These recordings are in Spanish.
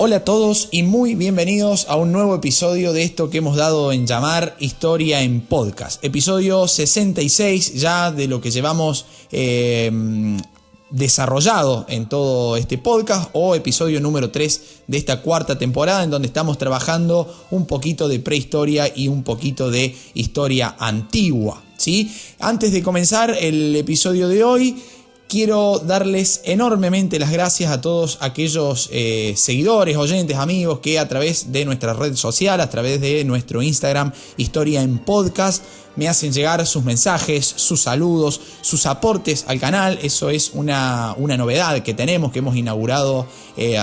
Hola a todos y muy bienvenidos a un nuevo episodio de esto que hemos dado en llamar Historia en Podcast. Episodio 66 ya de lo que llevamos desarrollado en todo este podcast, o episodio número 3 de esta cuarta temporada, en donde estamos trabajando un poquito de prehistoria y un poquito de historia antigua, ¿sí? Antes de comenzar el episodio de hoy, quiero darles enormemente las gracias a todos aquellos seguidores, oyentes, amigos que a través de nuestra red social, a través de nuestro Instagram Historia en Podcast, me hacen llegar sus mensajes, sus saludos, sus aportes al canal. Eso es una novedad que tenemos, que hemos inaugurado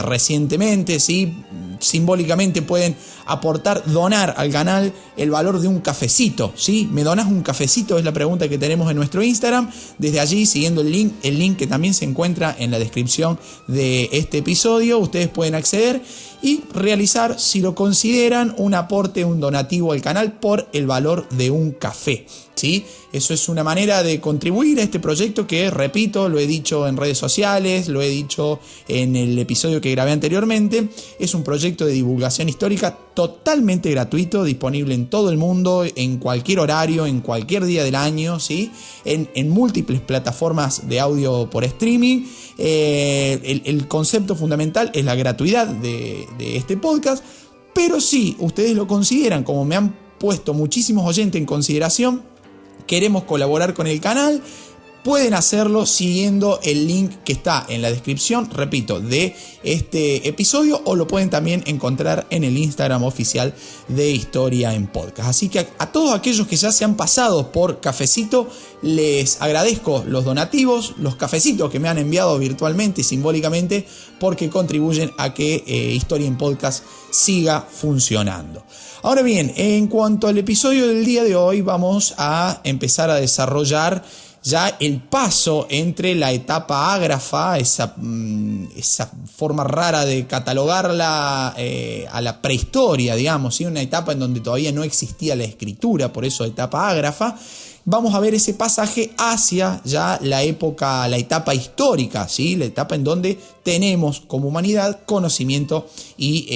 recientemente, ¿sí? Simbólicamente pueden aportar, donar al canal el valor de un cafecito, ¿sí? ¿Me donás un cafecito? Es la pregunta que tenemos en nuestro Instagram. Desde allí, siguiendo el link que también se encuentra en la descripción de este episodio, ustedes pueden acceder y realizar, si lo consideran, un aporte, un donativo al canal por el valor de un café, ¿sí? Eso es una manera de contribuir a este proyecto que, repito, lo he dicho en redes sociales, lo he dicho en el episodio que grabé anteriormente. Es un proyecto de divulgación histórica totalmente gratuito, disponible en todo el mundo, en cualquier horario, en cualquier día del año, ¿sí? En múltiples plataformas de audio por streaming. El concepto fundamental es la gratuidad de este podcast, pero si ustedes lo consideran, como me han puesto muchísimos oyentes en consideración, queremos colaborar con el canal, pueden hacerlo siguiendo el link que está en la descripción, repito, de este episodio, o lo pueden también encontrar en el Instagram oficial de Historia en Podcast. Así que a todos aquellos que ya se han pasado por Cafecito, les agradezco los donativos, los cafecitos que me han enviado virtualmente y simbólicamente, porque contribuyen a que Historia en Podcast siga funcionando. Ahora bien, en cuanto al episodio del día de hoy, vamos a empezar a desarrollar ya el paso entre la etapa ágrafa, esa forma rara de catalogarla a la prehistoria, digamos, ¿sí? Una etapa en donde todavía no existía la escritura, por eso etapa ágrafa. Vamos a ver ese pasaje hacia ya la etapa histórica, ¿sí? La etapa en donde tenemos como humanidad conocimiento y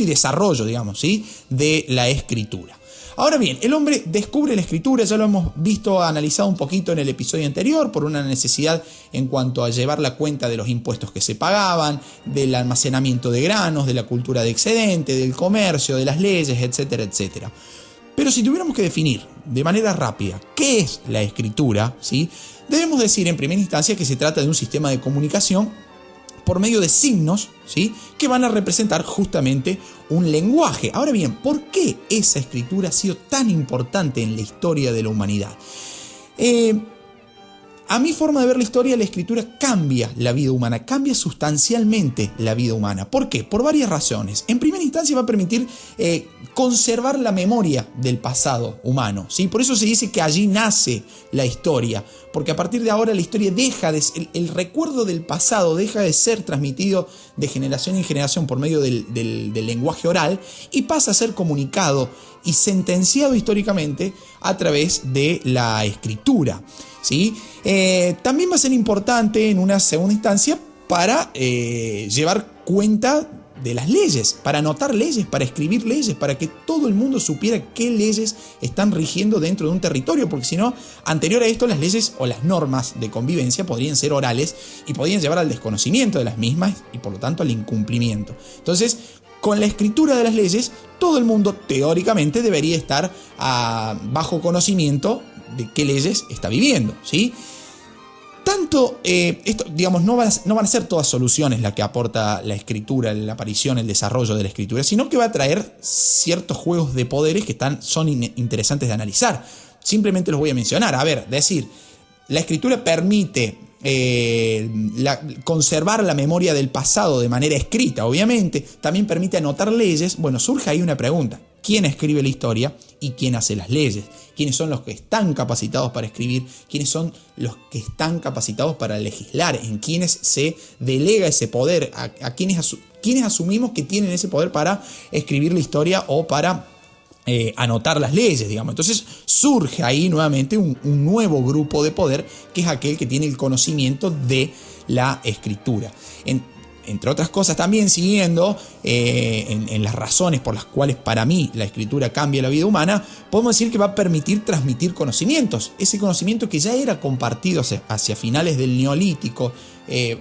desarrollo, digamos, ¿sí? De la escritura. Ahora bien, el hombre descubre la escritura, ya lo hemos visto, analizado un poquito en el episodio anterior, por una necesidad en cuanto a llevar la cuenta de los impuestos que se pagaban, del almacenamiento de granos, de la cultura de excedente, del comercio, de las leyes, etcétera, etcétera. Pero si tuviéramos que definir de manera rápida qué es la escritura, ¿sí? Debemos decir en primera instancia que se trata de un sistema de comunicación por medio de signos, ¿sí? Que van a representar justamente un lenguaje. Ahora bien, ¿por qué esa escritura ha sido tan importante en la historia de la humanidad? A mi forma de ver la historia, la escritura cambia la vida humana, cambia sustancialmente la vida humana. ¿Por qué? Por varias razones. En primera instancia va a permitir conservar la memoria del pasado humano, ¿sí? Por eso se dice que allí nace la historia, porque a partir de ahora la historia el recuerdo del pasado deja de ser transmitido de generación en generación por medio del lenguaje oral y pasa a ser comunicado y sentenciado históricamente a través de la escritura, ¿sí? También va a ser importante en una segunda instancia para llevar cuenta de las leyes, para anotar leyes, para escribir leyes, para que todo el mundo supiera qué leyes están rigiendo dentro de un territorio, porque si no, anterior a esto, las leyes o las normas de convivencia podrían ser orales y podrían llevar al desconocimiento de las mismas y por lo tanto al incumplimiento. Entonces, con la escritura de las leyes, todo el mundo teóricamente debería estar bajo conocimiento de qué leyes está viviendo, ¿sí? Tanto, esto, digamos, no van a ser todas soluciones las que aporta la escritura, la aparición, el desarrollo de la escritura, sino que va a traer ciertos juegos de poderes que son interesantes de analizar. Simplemente los voy a mencionar. A ver, decir, la escritura permite conservar la memoria del pasado de manera escrita, obviamente. También permite anotar leyes. Bueno, surge ahí una pregunta. ¿Quién escribe la historia y quién hace las leyes? ¿Quiénes son los que están capacitados para escribir? ¿Quiénes son los que están capacitados para legislar? ¿En quiénes se delega ese poder? ¿A quiénes asumimos que tienen ese poder para escribir la historia o para anotar las leyes, digamos? Entonces surge ahí nuevamente un nuevo grupo de poder, que es aquel que tiene el conocimiento de la escritura. entre otras cosas también siguiendo en las razones por las cuales para mí la escritura cambia la vida humana, podemos decir que va a permitir transmitir conocimientos. Ese conocimiento que ya era compartido hacia finales del Neolítico,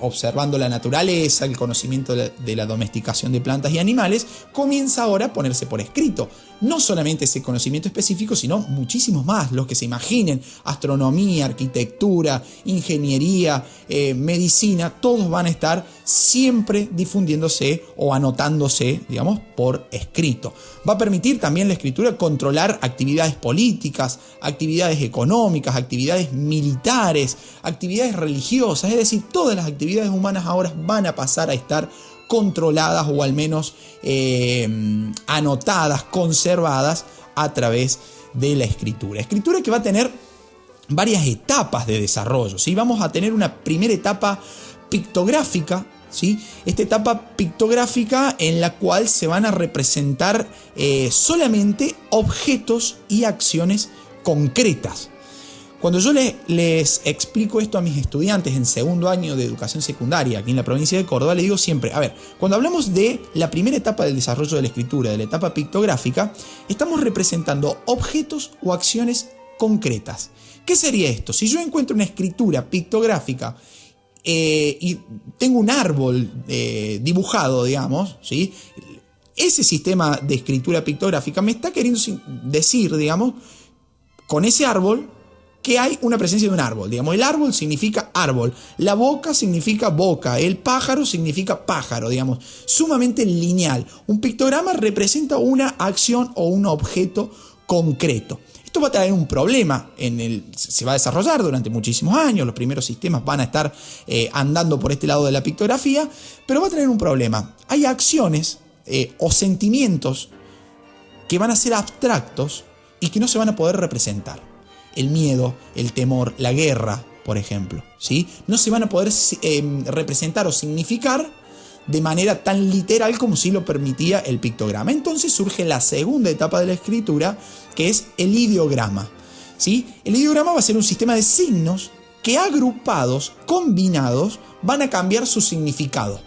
observando la naturaleza, el conocimiento de la domesticación de plantas y animales, comienza ahora a ponerse por escrito. No solamente ese conocimiento específico, sino muchísimos más, los que se imaginen: astronomía, arquitectura, ingeniería, medicina, todos van a estar siempre difundiéndose o anotándose, digamos, por escrito. Va a permitir también la escritura controlar actividades políticas, actividades económicas, actividades militares, actividades religiosas, es decir, todas las actividades humanas ahora van a pasar a estar controladas o al menos anotadas, conservadas a través de la escritura. Escritura que va a tener varias etapas de desarrollo, ¿sí? Vamos a tener una primera etapa pictográfica, ¿sí? Esta etapa pictográfica en la cual se van a representar solamente objetos y acciones concretas. Cuando yo les explico esto a mis estudiantes en segundo año de educación secundaria aquí en la provincia de Córdoba, les digo siempre: a ver, cuando hablamos de la primera etapa del desarrollo de la escritura, de la etapa pictográfica, estamos representando objetos o acciones concretas. ¿Qué sería esto? Si yo encuentro una escritura pictográfica y tengo un árbol dibujado, digamos, ¿sí? Ese sistema de escritura pictográfica me está queriendo decir, digamos, con ese árbol, que hay una presencia de un árbol. Digamos, el árbol significa árbol, la boca significa boca, el pájaro significa pájaro, digamos, sumamente lineal. Un pictograma representa una acción o un objeto concreto. Esto va a traer un problema, se va a desarrollar durante muchísimos años, los primeros sistemas van a estar andando por este lado de la pictografía, pero va a tener un problema. Hay acciones o sentimientos que van a ser abstractos y que no se van a poder representar. El miedo, el temor, la guerra, por ejemplo, ¿sí? No se van a poder representar o significar de manera tan literal como si lo permitía el pictograma. Entonces surge la segunda etapa de la escritura, que es el ideograma, ¿sí? El ideograma va a ser un sistema de signos que, agrupados, combinados, van a cambiar su significado.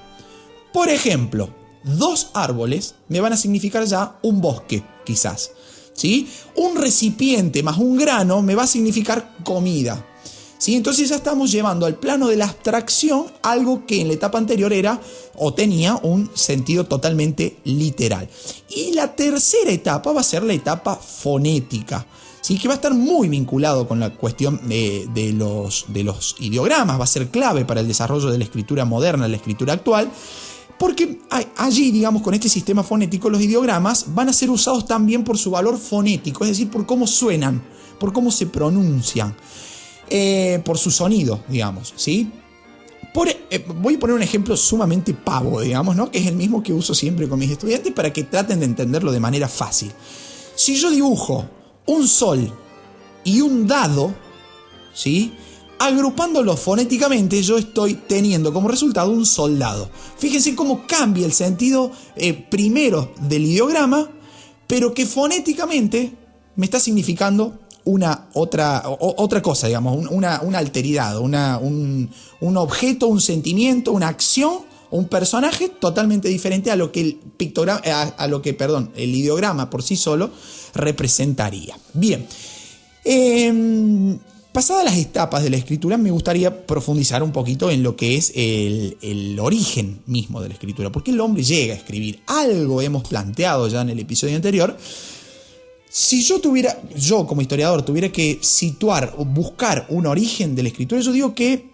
Por ejemplo, dos árboles me van a significar ya un bosque, quizás, ¿sí? Un recipiente más un grano me va a significar comida, ¿sí? Entonces ya estamos llevando al plano de la abstracción algo que en la etapa anterior era o tenía un sentido totalmente literal. Y la tercera etapa va a ser la etapa fonética, ¿sí? Que va a estar muy vinculado con la cuestión de los ideogramas, va a ser clave para el desarrollo de la escritura moderna, la escritura actual. Porque allí, digamos, con este sistema fonético, los ideogramas van a ser usados también por su valor fonético, es decir, por cómo suenan, por cómo se pronuncian, por su sonido, digamos, ¿sí? Voy a poner un ejemplo sumamente pavo, digamos, ¿no? Que es el mismo que uso siempre con mis estudiantes para que traten de entenderlo de manera fácil. Si yo dibujo un sol y un dado, ¿sí? Agrupándolo fonéticamente, yo estoy teniendo como resultado un soldado. Fíjense cómo cambia el sentido primero del ideograma, pero que fonéticamente me está significando otra cosa, digamos, una alteridad, un objeto, un sentimiento, una acción, un personaje totalmente diferente a lo que el ideograma por sí solo representaría. Bien. Pasadas las etapas de la escritura, me gustaría profundizar un poquito en lo que es el origen mismo de la escritura. ¿Por qué el hombre llega a escribir? Algo hemos planteado ya en el episodio anterior. Si yo como historiador tuviera que situar o buscar un origen de la escritura, yo digo que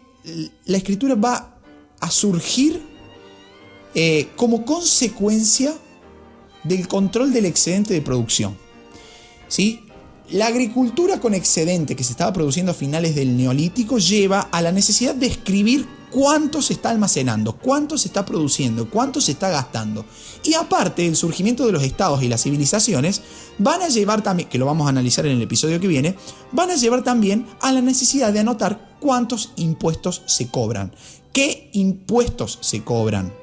la escritura va a surgir como consecuencia del control del excedente de producción, ¿sí? La agricultura con excedente que se estaba produciendo a finales del Neolítico lleva a la necesidad de escribir cuánto se está almacenando, cuánto se está produciendo, cuánto se está gastando. Y aparte, el surgimiento de los estados y las civilizaciones van a llevar también, que lo vamos a analizar en el episodio que viene, van a llevar también a la necesidad de anotar cuántos impuestos se cobran, qué impuestos se cobran.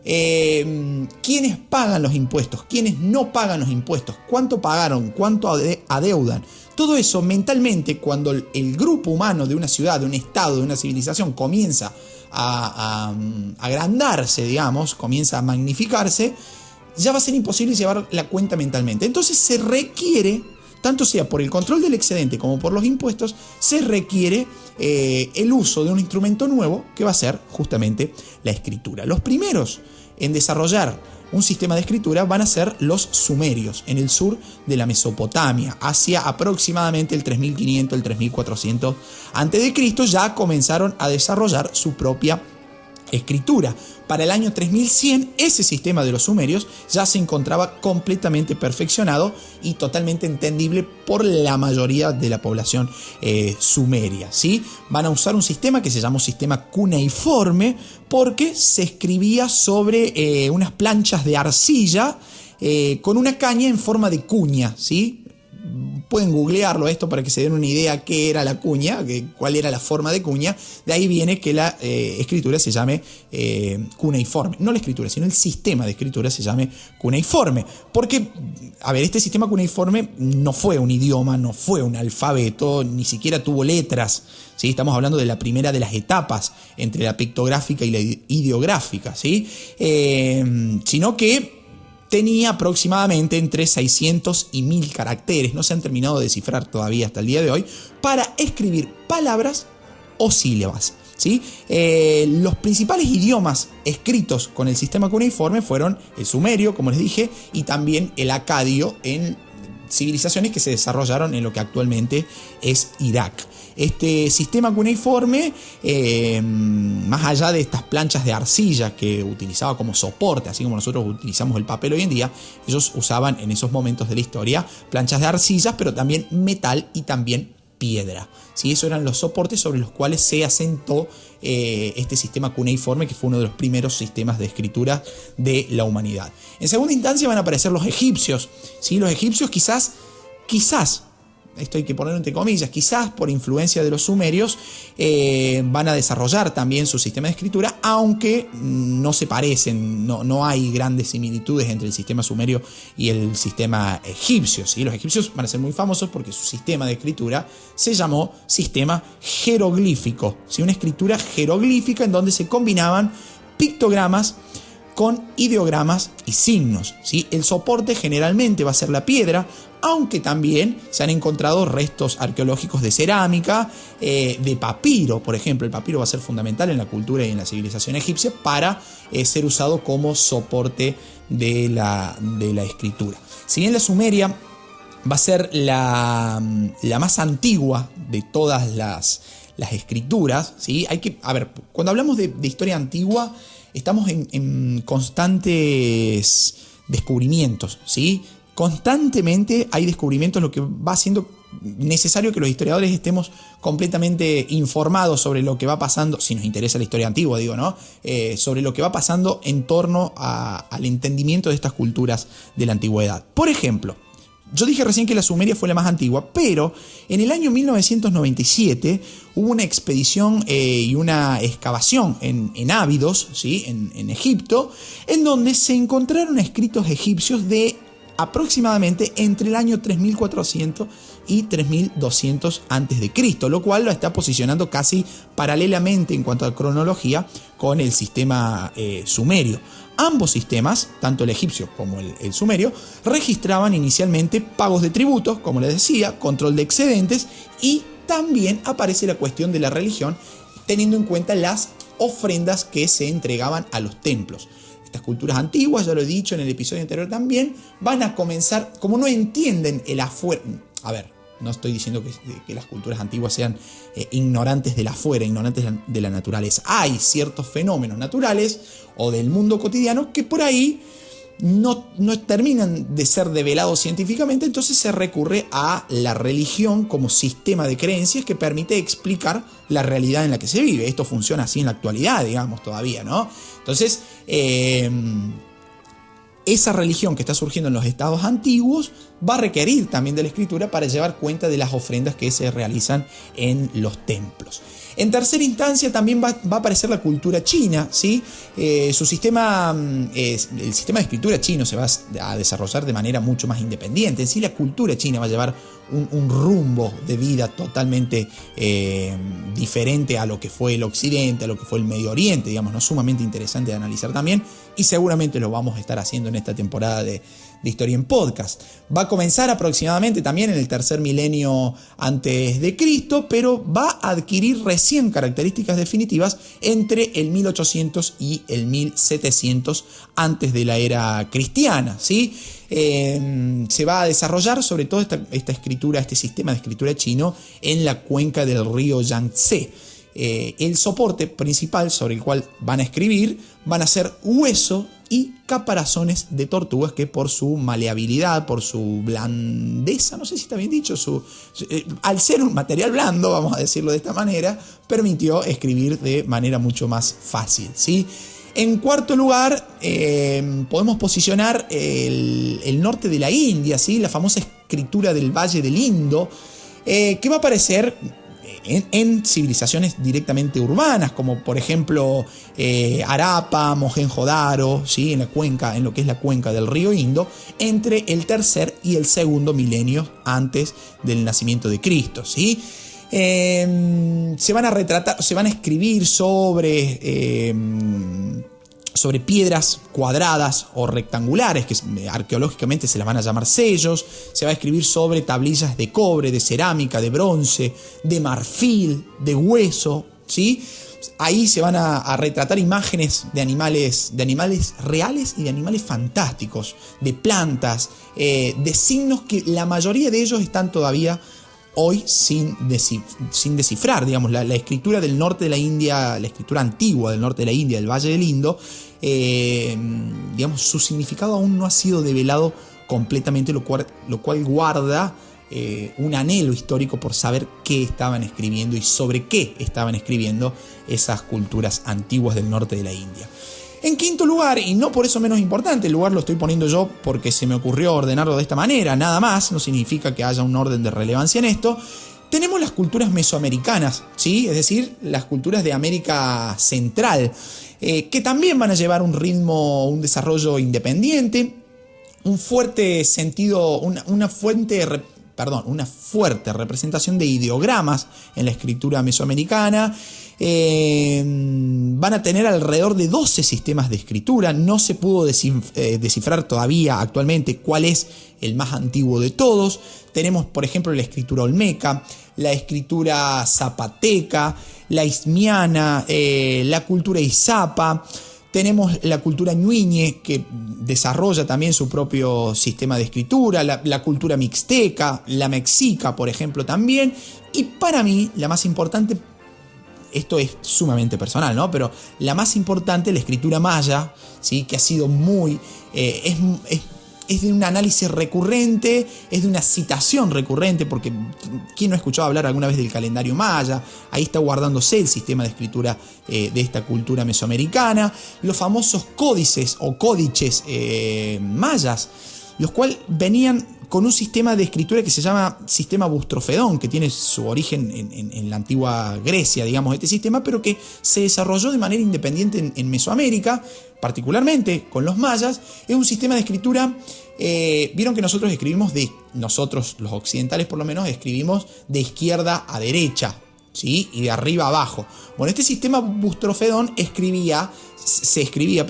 ¿Quiénes pagan los impuestos? ¿Quiénes no pagan los impuestos? ¿Cuánto pagaron? ¿Cuánto adeudan? Todo eso mentalmente, cuando el grupo humano de una ciudad, de un estado, de una civilización comienza a agrandarse, digamos, comienza a magnificarse, ya va a ser imposible llevar la cuenta mentalmente. Entonces se requiere, tanto sea por el control del excedente como por los impuestos, se requiere el uso de un instrumento nuevo que va a ser justamente la escritura. Los primeros en desarrollar un sistema de escritura van a ser los sumerios, en el sur de la Mesopotamia, hacia aproximadamente el 3500, el 3400 a.C. ya comenzaron a desarrollar su propia escritura. Para el año 3100, ese sistema de los sumerios ya se encontraba completamente perfeccionado y totalmente entendible por la mayoría de la población sumeria, ¿sí? Van a usar un sistema que se llama un sistema cuneiforme porque se escribía sobre unas planchas de arcilla con una caña en forma de cuña, ¿sí? Pueden googlearlo esto para que se den una idea qué era la cuña, cuál era la forma de cuña. De ahí viene que la escritura se llame cuneiforme. No la escritura, sino el sistema de escritura se llame cuneiforme. Porque, a ver, este sistema cuneiforme no fue un idioma, no fue un alfabeto, ni siquiera tuvo letras, ¿sí? Estamos hablando de la primera de las etapas entre la pictográfica y la ideográfica, ¿sí? Sino que tenía aproximadamente entre 600 y 1000 caracteres, no se han terminado de descifrar todavía hasta el día de hoy, para escribir palabras o sílabas, ¿sí? Los principales idiomas escritos con el sistema cuneiforme fueron el sumerio, como les dije, y también el acadio en civilizaciones que se desarrollaron en lo que actualmente es Irak. Este sistema cuneiforme, más allá de estas planchas de arcilla que utilizaba como soporte, así como nosotros utilizamos el papel hoy en día, ellos usaban en esos momentos de la historia planchas de arcillas, pero también metal y también piedra, ¿sí? Esos eran los soportes sobre los cuales se asentó este sistema cuneiforme, que fue uno de los primeros sistemas de escritura de la humanidad. En segunda instancia van a aparecer los egipcios, ¿sí? Los egipcios quizás, esto hay que ponerlo entre comillas, quizás por influencia de los sumerios van a desarrollar también su sistema de escritura, aunque no se parecen, no hay grandes similitudes entre el sistema sumerio y el sistema egipcio, ¿sí? Los egipcios van a ser muy famosos porque su sistema de escritura se llamó sistema jeroglífico, ¿sí? Una escritura jeroglífica en donde se combinaban pictogramas con ideogramas y signos, ¿sí? El soporte generalmente va a ser la piedra, aunque también se han encontrado restos arqueológicos de cerámica, de papiro, por ejemplo. El papiro va a ser fundamental en la cultura y en la civilización egipcia para ser usado como soporte de la escritura. Si bien la sumeria va a ser la más antigua de todas las escrituras, ¿sí? Cuando hablamos de historia antigua, estamos en constantes descubrimientos, ¿sí? Constantemente hay descubrimientos, lo que va haciendo necesario que los historiadores estemos completamente informados sobre lo que va pasando, si nos interesa la historia antigua, digo, ¿no? Sobre lo que va pasando en torno al entendimiento de estas culturas de la antigüedad. Por ejemplo, yo dije recién que la Sumeria fue la más antigua, pero en el año 1997 hubo una expedición y una excavación en Ábidos, ¿sí? en Egipto, en donde se encontraron escritos egipcios de aproximadamente entre el año 3400 y 3200 a.C., lo cual lo está posicionando casi paralelamente en cuanto a cronología con el sistema sumerio. Ambos sistemas, tanto el egipcio como el sumerio, registraban inicialmente pagos de tributos, como les decía, control de excedentes, y también aparece la cuestión de la religión, teniendo en cuenta las ofrendas que se entregaban a los templos. Estas culturas antiguas, ya lo he dicho en el episodio anterior también, van a comenzar, como no entienden el afuera. A ver, no estoy diciendo que las culturas antiguas sean ignorantes del afuera, ignorantes de la naturaleza. Hay ciertos fenómenos naturales o del mundo cotidiano que por ahí no terminan de ser develados científicamente, entonces se recurre a la religión como sistema de creencias que permite explicar la realidad en la que se vive. Esto funciona así en la actualidad, digamos, todavía, ¿no? Entonces, esa religión que está surgiendo en los estados antiguos va a requerir también de la escritura para llevar cuenta de las ofrendas que se realizan en los templos. En tercera instancia también va a aparecer la cultura china, ¿sí? El sistema de escritura chino se va a desarrollar de manera mucho más independiente. En sí, la cultura china va a llevar un rumbo de vida totalmente diferente a lo que fue el Occidente, a lo que fue el Medio Oriente, digamos, ¿no? Sumamente interesante de analizar también, y seguramente lo vamos a estar haciendo en esta temporada de Historia en Podcast. Va a comenzar aproximadamente también en el tercer milenio antes de Cristo, pero va a adquirir recién características definitivas entre el 1800 y el 1700 antes de la era cristiana, ¿sí? Se va a desarrollar sobre todo esta escritura, este sistema de escritura chino en la cuenca del río Yangtze. El soporte principal sobre el cual van a escribir van a ser hueso y caparazones de tortugas que por su maleabilidad, por su blandeza, no sé si está bien dicho, al ser un material blando, vamos a decirlo de esta manera, permitió escribir de manera mucho más fácil, ¿sí? En cuarto lugar, podemos posicionar el norte de la India, ¿sí? La famosa escritura del Valle del Indo, que va a aparecer en civilizaciones directamente urbanas, como por ejemplo Harappa, Mohenjo-Daro, ¿sí? En lo que es la cuenca del río Indo, entre el tercer y el segundo milenio antes del nacimiento de Cristo, ¿sí? Se van a escribir sobre piedras cuadradas o rectangulares, que arqueológicamente se las van a llamar sellos. Se va a escribir sobre tablillas de cobre, de cerámica, de bronce, de marfil, de hueso, ¿sí? Ahí se van a retratar imágenes de animales reales y de animales fantásticos, de plantas, de signos que la mayoría de ellos están todavía hoy sin descifrar, digamos, la escritura del norte de la India, la escritura antigua del norte de la India, del Valle del Indo, digamos, su significado aún no ha sido develado completamente, lo cual guarda un anhelo histórico por saber qué estaban escribiendo y sobre qué estaban escribiendo esas culturas antiguas del norte de la India. En quinto lugar, y no por eso menos importante, el lugar lo estoy poniendo yo porque se me ocurrió ordenarlo de esta manera, nada más, no significa que haya un orden de relevancia en esto. Tenemos las culturas mesoamericanas, ¿sí? Es decir, las culturas de América Central, que también van a llevar un ritmo, un desarrollo independiente, un fuerte sentido, una fuerte representación de ideogramas en la escritura mesoamericana. Van a tener alrededor de 12 sistemas de escritura. No se pudo descifrar todavía actualmente cuál es el más antiguo de todos. Tenemos, por ejemplo, la escritura olmeca, la escritura zapateca, la ismiana, la cultura izapa. Tenemos la cultura ñuñe, que desarrolla también su propio sistema de escritura, la cultura mixteca, la mexica, por ejemplo, también. Y para mí, la más importante, esto es sumamente personal, ¿no? Pero la más importante, la escritura maya, ¿sí? Que ha sido muy... es de un análisis recurrente, es de una citación recurrente, porque ¿quién no ha escuchado hablar alguna vez del calendario maya? Ahí está guardándose el sistema de escritura de esta cultura mesoamericana. Los famosos códices o códices mayas, los cuales venían con un sistema de escritura que se llama sistema bustrofedón, que tiene su origen en la antigua Grecia, digamos, este sistema, pero que se desarrolló de manera independiente en Mesoamérica, particularmente con los mayas. Es un sistema de escritura, vieron que nosotros los occidentales por lo menos, escribimos de izquierda a derecha, ¿sí? Y de arriba a abajo. Bueno, este sistema bustrofedón se escribía,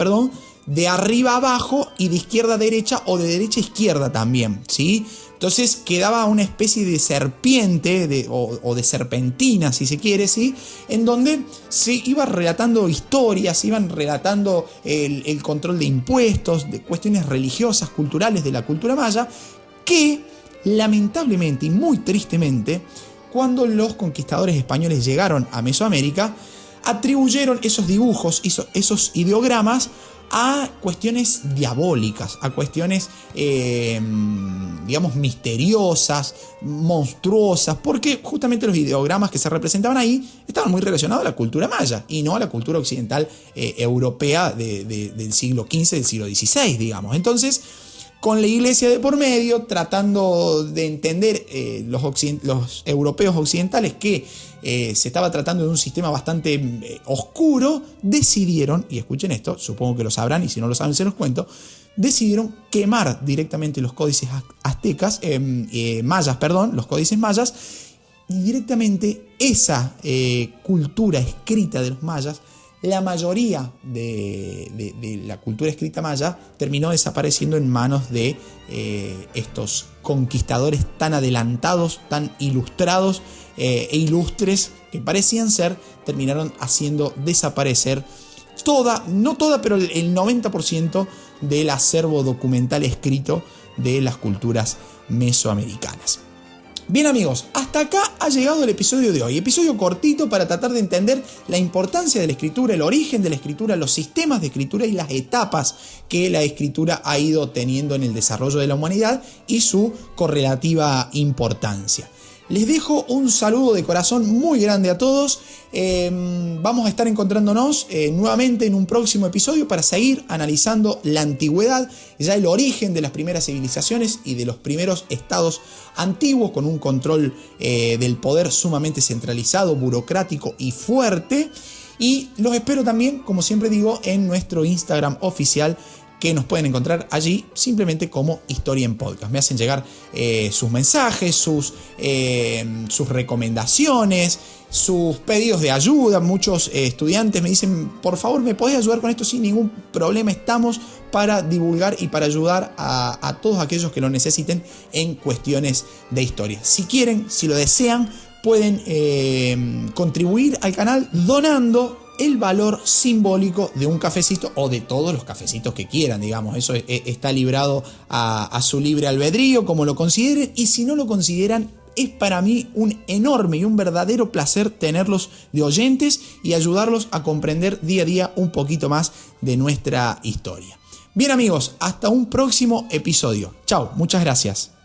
de arriba a abajo y de izquierda a derecha o de derecha a izquierda también, ¿sí? Entonces quedaba una especie de serpiente o de serpentina, si se quiere, ¿sí? En donde se iba relatando historias, se iban relatando el control de impuestos, de cuestiones religiosas, culturales de la cultura maya, que lamentablemente y muy tristemente, cuando los conquistadores españoles llegaron a Mesoamérica, atribuyeron esos dibujos, esos ideogramas, a cuestiones diabólicas, a cuestiones, digamos, misteriosas, monstruosas, porque justamente los ideogramas que se representaban ahí estaban muy relacionados a la cultura maya y no a la cultura occidental europea del siglo XV, del siglo XVI, digamos. Entonces, con la iglesia de por medio, tratando de entender los europeos occidentales que se estaba tratando de un sistema bastante oscuro, decidieron, y escuchen esto, supongo que lo sabrán y si no lo saben se los cuento, decidieron quemar directamente los códices los códices mayas, y directamente esa cultura escrita de los mayas, la mayoría de la cultura escrita maya terminó desapareciendo en manos de estos conquistadores tan adelantados, tan ilustrados e ilustres que parecían ser, terminaron haciendo desaparecer no toda, pero el 90% del acervo documental escrito de las culturas mesoamericanas. Bien amigos, hasta acá ha llegado el episodio de hoy. Episodio cortito para tratar de entender la importancia de la escritura, el origen de la escritura, los sistemas de escritura y las etapas que la escritura ha ido teniendo en el desarrollo de la humanidad y su correlativa importancia. Les dejo un saludo de corazón muy grande a todos. Vamos a estar encontrándonos nuevamente en un próximo episodio para seguir analizando la antigüedad, ya el origen de las primeras civilizaciones y de los primeros estados antiguos con un control del poder sumamente centralizado, burocrático y fuerte. Y los espero también, como siempre digo, en nuestro Instagram oficial, que nos pueden encontrar allí simplemente como Historia en Podcast. Me hacen llegar sus mensajes, sus recomendaciones, sus pedidos de ayuda. Muchos estudiantes me dicen, por favor, ¿me podés ayudar con esto? Sin ningún problema, estamos para divulgar y para ayudar a todos aquellos que lo necesiten en cuestiones de historia. Si quieren, si lo desean, pueden contribuir al canal donando el valor simbólico de un cafecito o de todos los cafecitos que quieran, digamos. Eso está librado a su libre albedrío, como lo consideren, y si no lo consideran, es para mí un enorme y un verdadero placer tenerlos de oyentes y ayudarlos a comprender día a día un poquito más de nuestra historia. Bien amigos, hasta un próximo episodio. Chao, muchas gracias.